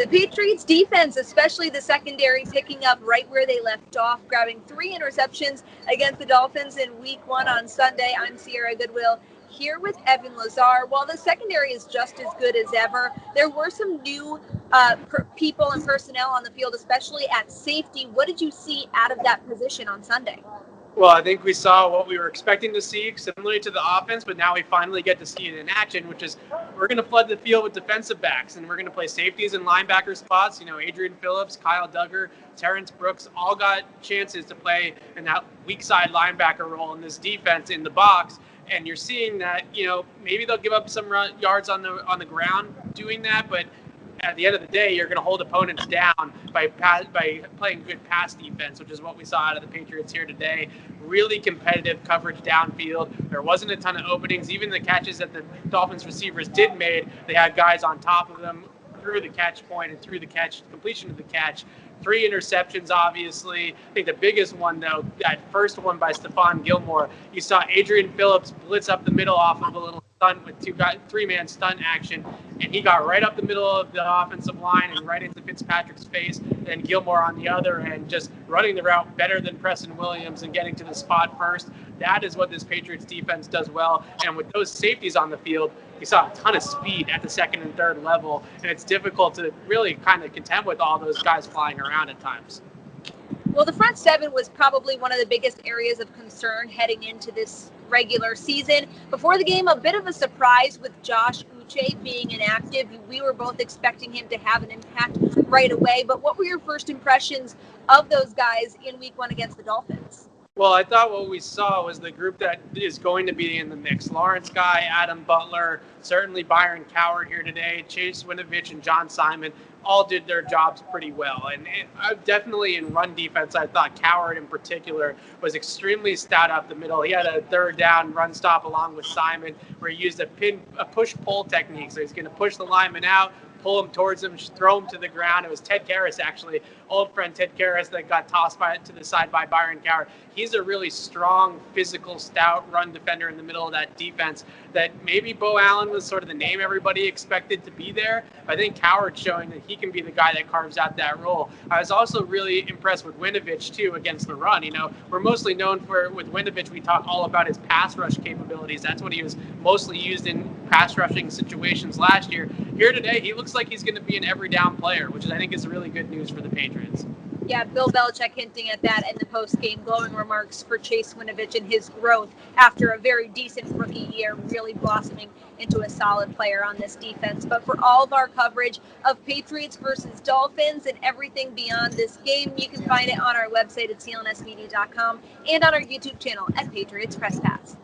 The Patriots defense, especially the secondary, picking up right where they left off, grabbing 3 interceptions against the Dolphins in Week 1 on Sunday. I'm Sierra Goodwill here with Evan Lazar. While the secondary is just as good as ever, there were some new people and personnel on the field, especially at safety. What did you see out of that position on Sunday? Well, I think we saw what we were expecting to see, similarly to the offense, but now we finally get to see it in action, which is we're going to flood the field with defensive backs, and we're going to play safeties and linebacker spots. You know, Adrian Phillips, Kyle Duggar, Terrence Brooks all got chances to play in that weak side linebacker role in this defense in the box. And you're seeing that, you know, maybe they'll give up some yards on the ground doing that, but at the end of the day, you're going to hold opponents down by playing good pass defense, which is what we saw out of the Patriots here today. Really competitive coverage downfield. There wasn't a ton of openings. Even the catches that the Dolphins receivers did made, they had guys on top of them through the catch point and through the completion of the catch. 3 interceptions, obviously. I think the biggest one, though, that first one by Stephon Gilmore, you saw Adrian Phillips blitz up the middle off of a little stunt with 3-man stunt action, and he got right up the middle of the offensive line and right into Fitzpatrick's face, and Gilmore on the other end, just running the route better than Preston Williams and getting to the spot first. That is what this Patriots defense does well, and with those safeties on the field, we saw a ton of speed at the second and third level, and it's difficult to really kind of contend with all those guys flying around at times. Well, the front seven was probably one of the biggest areas of concern heading into this regular season. Before the game, a bit of a surprise with Josh Uche being inactive. We were both expecting him to have an impact right away, but what were your first impressions of those guys in Week 1 against the Dolphins? Well, I thought what we saw was the group that is going to be in the mix. Lawrence Guy, Adam Butler, certainly Byron Coward here today, Chase Winovich, and John Simon all did their jobs pretty well. And definitely in run defense, I thought Coward in particular was extremely stout up the middle. He had a third down run stop along with Simon where he used a push-pull technique. So he's going to push the lineman out, pull him towards him, throw him to the ground. It was Ted Karras, actually, old friend Ted Karras, that got tossed to the side by Byron Coward. He's a really strong, physical, stout run defender in the middle of that defense that maybe Bo Allen was sort of the name everybody expected to be there. I think Coward's showing that he can be the guy that carves out that role. I was also really impressed with Winovich, too, against the run. You know, we're mostly known for, with Winovich, we talk all about his pass rush capabilities. That's what he was mostly used in pass rushing situations last year. Here today, he looks like he's going to be an every down player, which I think is really good news for the Patriots. Yeah, Bill Belichick hinting at that in the post-game, glowing remarks for Chase Winovich and his growth after a very decent rookie year, really blossoming into a solid player on this defense. But for all of our coverage of Patriots versus Dolphins and everything beyond this game, you can find it on our website at clnsmedia.com and on our YouTube channel at Patriots Press Pass.